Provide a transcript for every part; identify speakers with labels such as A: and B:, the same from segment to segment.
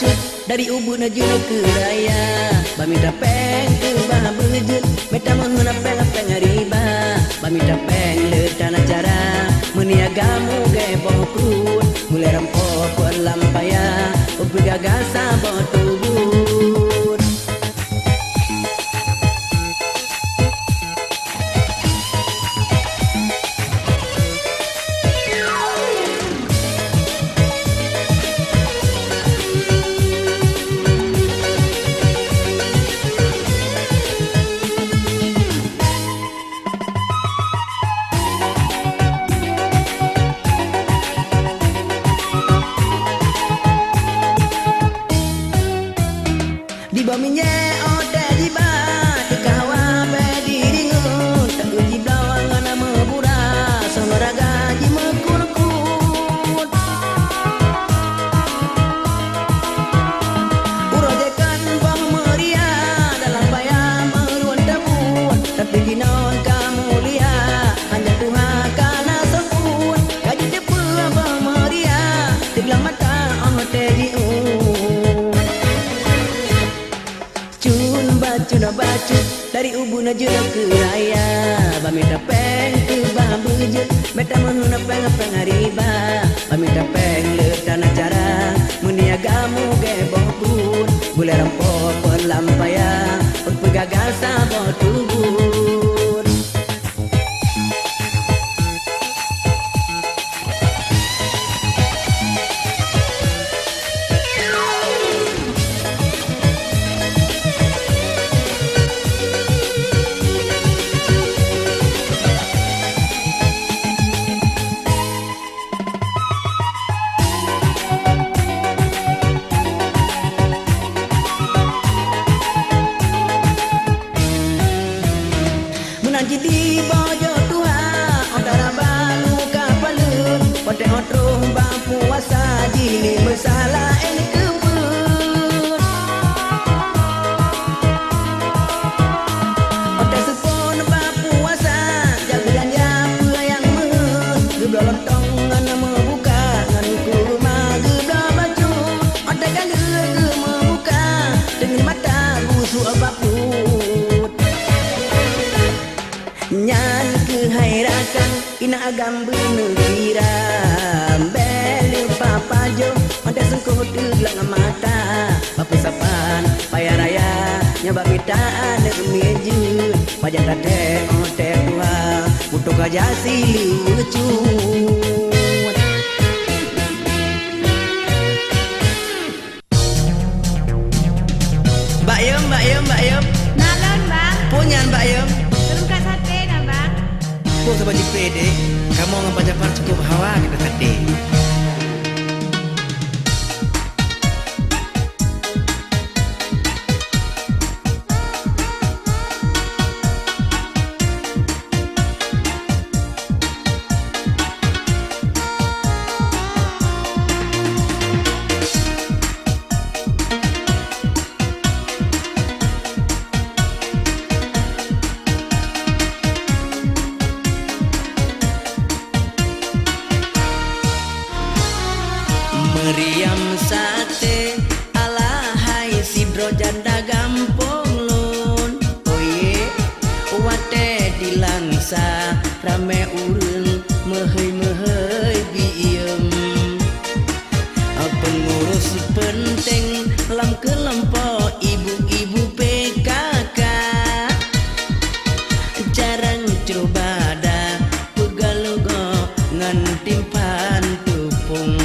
A: bacut dari ubun najuna ke raya Bamita peng ke bah bejut Meta menghuna peng riba Bamita peng letan acara Meniagamu gaya boh krut Mulai rempok perlampaya Upi gagasa boh tubur Di bawahnya ode di bawah di kawa bedi ringun tak uji belawang nama mura sonora gaji mekun-kun urojekan bang meria dalam bayam meruan tabun tapi ginon kamu lihat hanya Tuhan karena sempun gaji depa bang meria di belah mata ode di Cuna bacut dari ubun najuna ke raya Bamita peng ke bah bejut Meta menghuna peng riba Bamita peng letan acara Meniagamu gaya boh krut Boleh rempok perlampaya Untuk gagasa boh tubur Jadi bojo Tuhan Otara balu kapalun Pote otrong bang puasa Jini bersalah ini kebun Ote sepon bang puasa Jaga japa yang Gebla lontong ngana membuka Nganu kurma gebla baju Ote kali ge membuka Dengan mata gusu apapun Nyan kehairakan ina agam bener kira Belu papa jo Mata sengkuh teglang mata Papa sapan payah raya Nyabak mitaan mejut Pajak tate otek tua Butuh kajasi lucu Mbak Yem
B: Nalon bang
A: Punyan Mbak Yem Kau sebagai pede, kamu ngapa japar cukup hawa kita tadi. Meriam sate alahai si bro janda gampong lun Oye wate dilangsa rame urun mehei biem Pengurus penting lam kelompok ibu-ibu PKK Jarang coba dah pegalugo ngan timpan tupung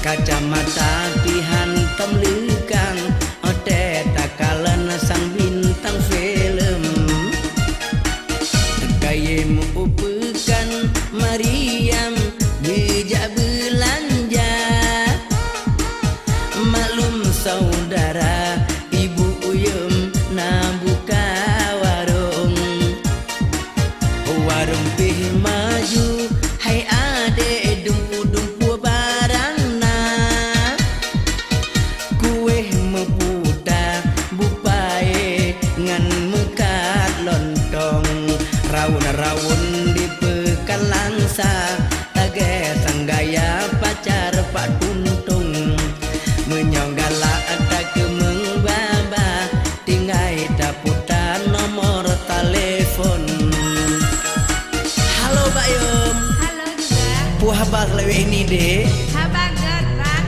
A: Kacamata pihan temlikan Ote takalan sang bintang film Kayemu upukan Mariam Bijak belanja Maklum saudara Ibu Uyum na buka warung Warung pih maju Hai ade dumpu-dumpu barang dek?
B: Habaget, Bang.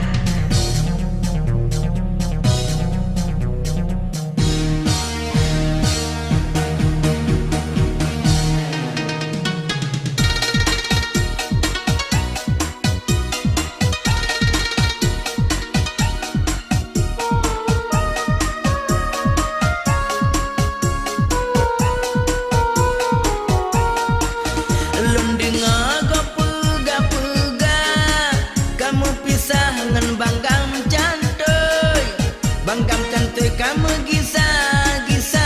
A: Lum dengar kau pegah-pegah, kamu pisah dengan Banggam Cantoy. Banggam Cantoy kamu gisah-gisah,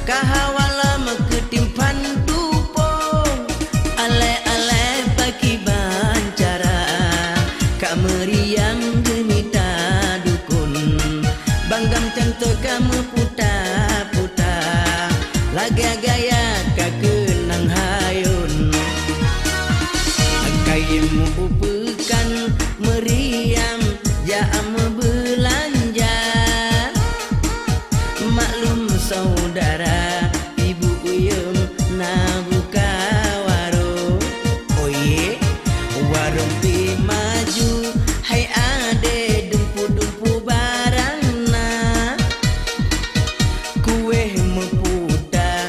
A: kahawala meketimpan tupung. Ale-ale pagi bancara, kak meriam gemita dukun. Banggam Cantoy kamu putar-putar, lagak-gaya kak kenang hayun. Kaimu upekan meriam jam belanja. Maklum saudara, ibu uyum nak buka warung. Oh ye, warung pi maju, hai ade dumpu-dumpu barang na. Kue mepuda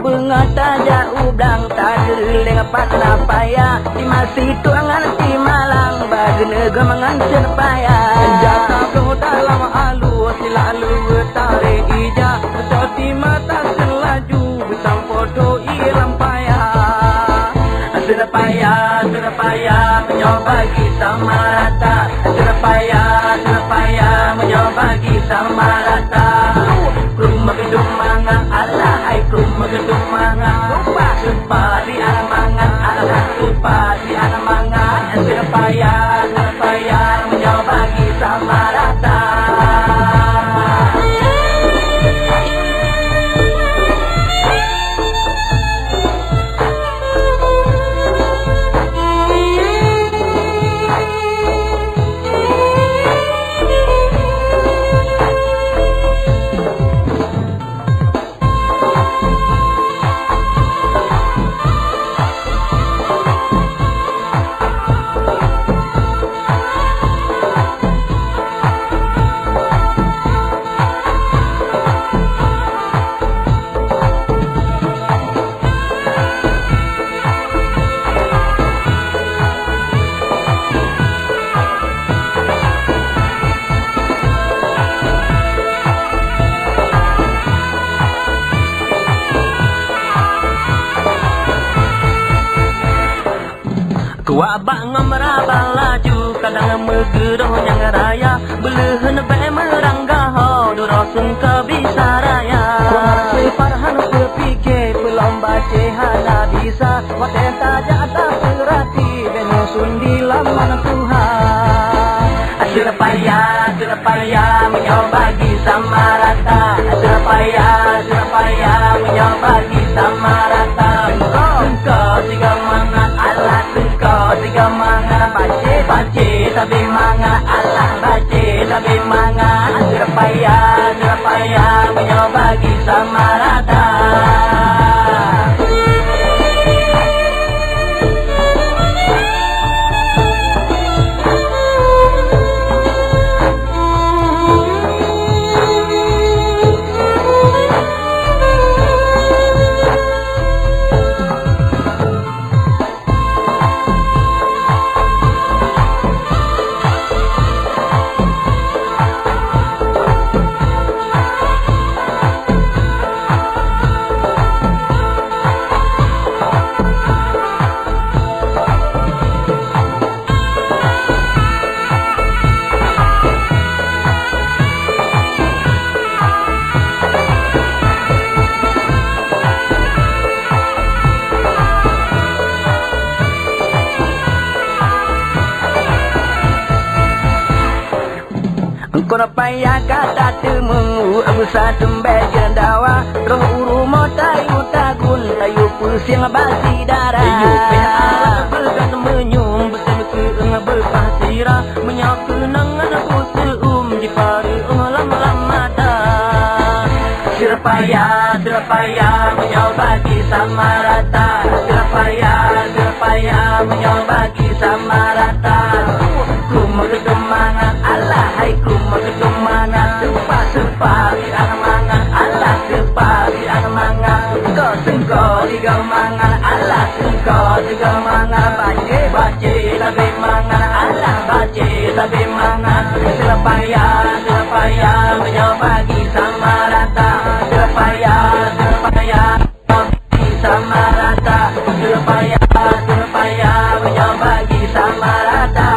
A: bunga tajak ublang tak geling patna payah di masih tuangan ti malang bagi negara mengancur payah jaka belum dalam alu silalu tarik ija seperti mata selaju betang foto ilam payah sudah payah mencoba kita marata sudah payah mencoba kita marata rumah gedung manga Allah hai rumah gedung manga lupa di anak manga Allah lupa di anak manga sudah payah mencoba kita marata Wabak ngamrabal laju kadang megeroh yang raya belehen be meranggah durasun ke bisa raya separhan sepikir belum baca hala bisa wateh saja tak perhati benusun di laman Tuhan sudah payah mencoba sama rata sudah payah mencoba sama rata engkau tiga mangat Allah engkau tiga mangat baca tapi mangat Allah baca tapi mangat sudah payah mencoba sama rata Kono payah kata temu Abusa tembel jalan dawa Roh uru motai utagun Tayu pusing basi darah Tayu pihak bergat menyum Bersama keeng berpasira Menyak kenangan puseum Di pari lam mata Serpayah mencoba sama rata Serpayah mencoba sama rata Kuma kedemangan Allah hai kuma kedemangan Sepa di anak mangan Allah sepa di anak mangan Sengkau tiga mangan Allah sengkau tiga mangan Baca tapi mangan Allah baca tapi mangan Serpayah mencoba sama rata Serpayah sama rata Serpayah mencoba sama rata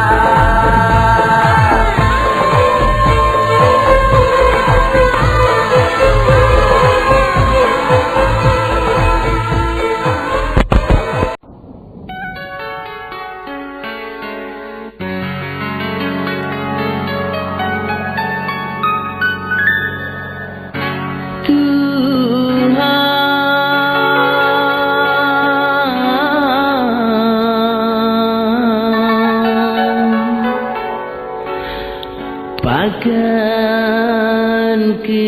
A: Pakan ke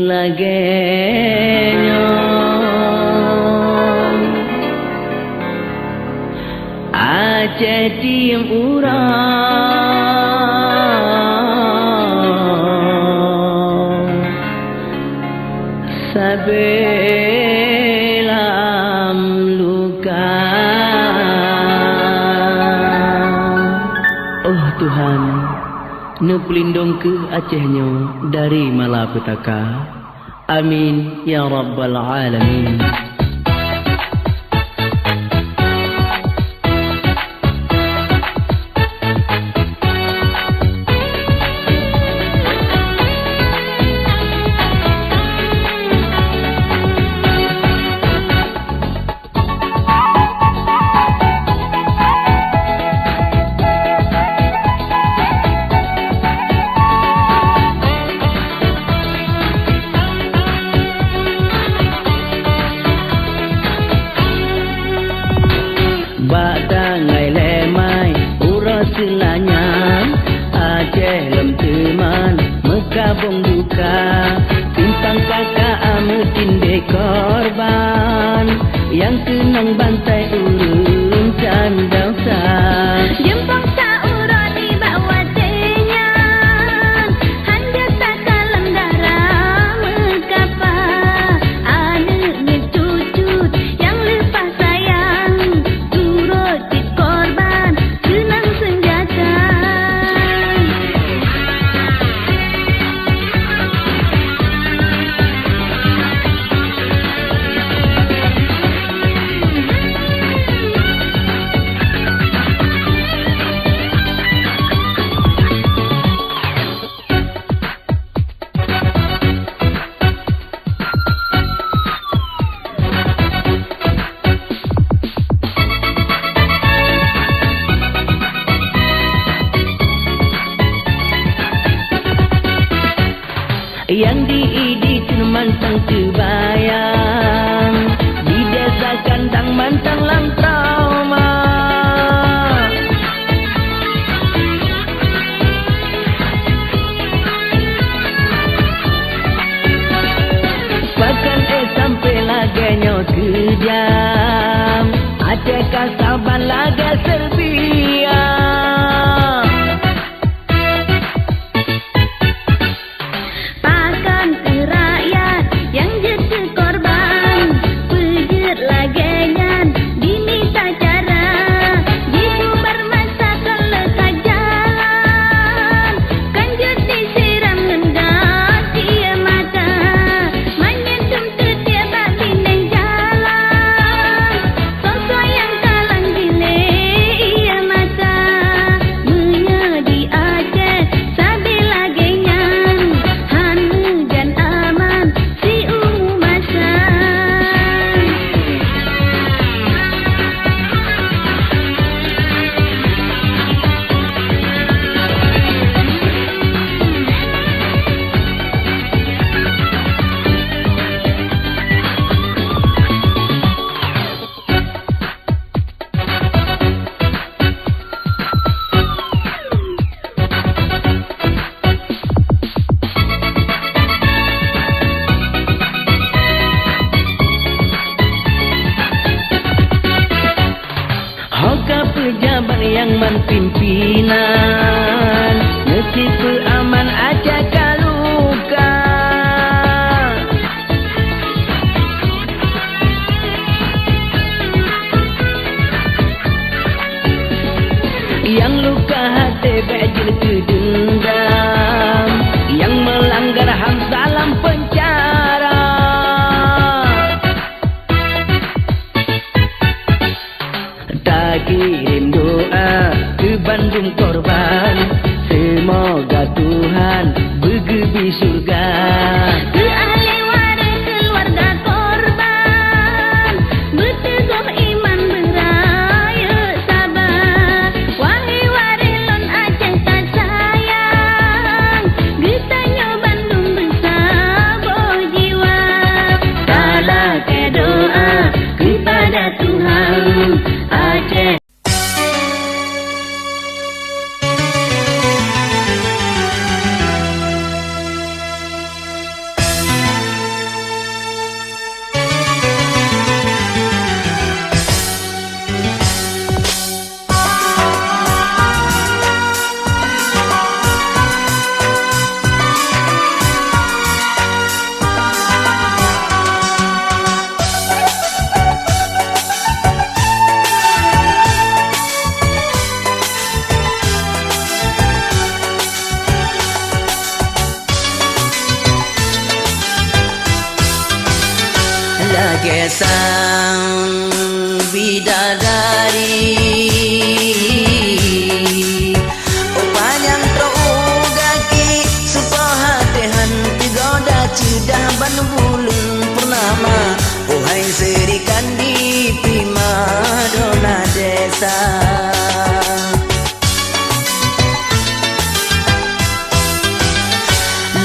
A: lagenya Aceh tim urang Tuhan ne pelindung ke Acehnya dari malapetaka. Amin ya rabbal alamin. Badangai lemai urus selanya Aceh lem teman mekabung duka timpang kakak ametinde korban yang senang bantai urun candang sah
B: Jempong saurot di bawah tenyan hanya sakalam darah mekapa anak ngecucut yang lepas sayang turut dikorban senang senjata.
A: Yang diidikan mantang terbayang di desa kandang mantang lam trauma. Bahkan sampai laganya kejam Aceh kasaban laga Serbia. Pejabat yang pimpinan nasib aman aja kaluka yang luka hati bejil kedendam yang melanggar HAM dalam penjara. Tak kirim doa ke Bandung korban, semoga Tuhan bergebi surga.
B: Ke ahli waris keluarga korban berteguh iman beraya sabar. Wahai warilon Aceh tak sayang getanya Bandung bersabur jiwa. Salah ke doa kepada Tuhan Aceh.
A: lagi sang bidadari upanyang terugaki supaya hatihan tigoda cidah ban bulan purnama uhai serikan di primadona desa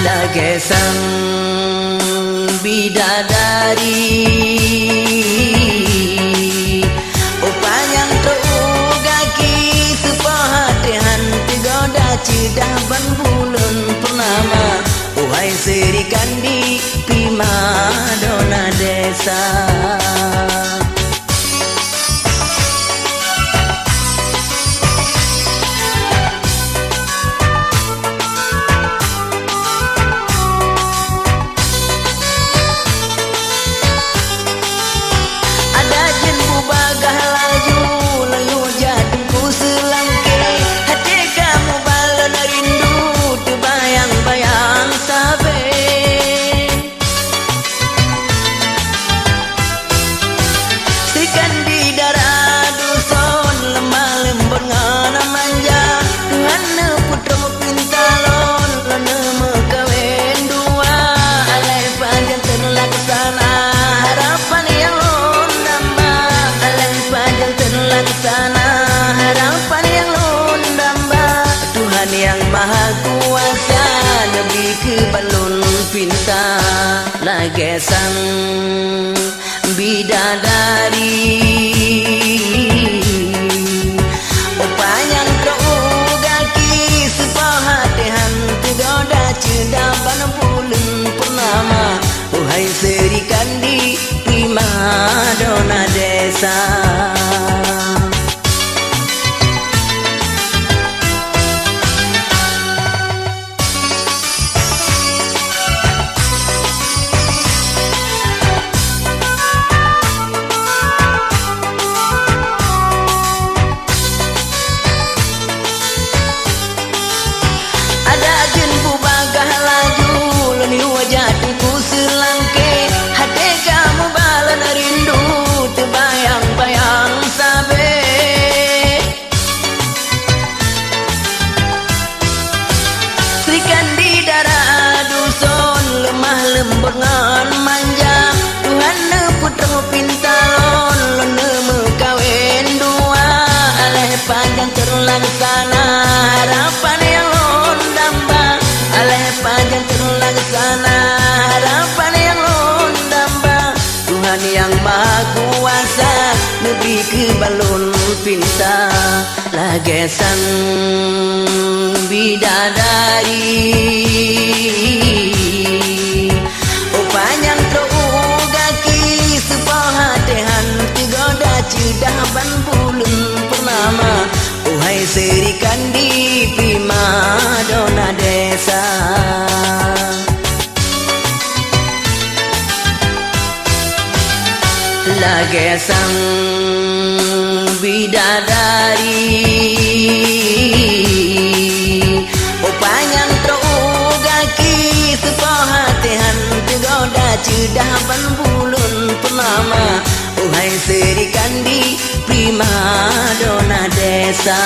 A: lagi sang bidadari upanyang terugaki supaya hatihan tigoda cidah ban bulan purnama uhai serikan di primadona desa sana harapan yang lundamba Tuhan yang maha kuasa lebih ke balon pinta lagi sang bidadari upanyang terugaki supaya hatihan tigoda cedaban bulan purnama uhai serikan di primadona desa lembengan manja Tuhan ne putra pintalon lone mekawin dua aleh panjang terlaksana harapan yang londamba aleh panjang terlaksana harapan yang londamba Tuhan yang maha kuasa lebih ke balon pinta lagi sang bidadari upanyang terugaki supaya hatihan tigoda cidah ban bulan purnama uhai serikan di primadona desa lagi sang bidadari upanyang terugaki supaya hatihan tigoda cidah ban bulan purnama uhai serikan di primadona desa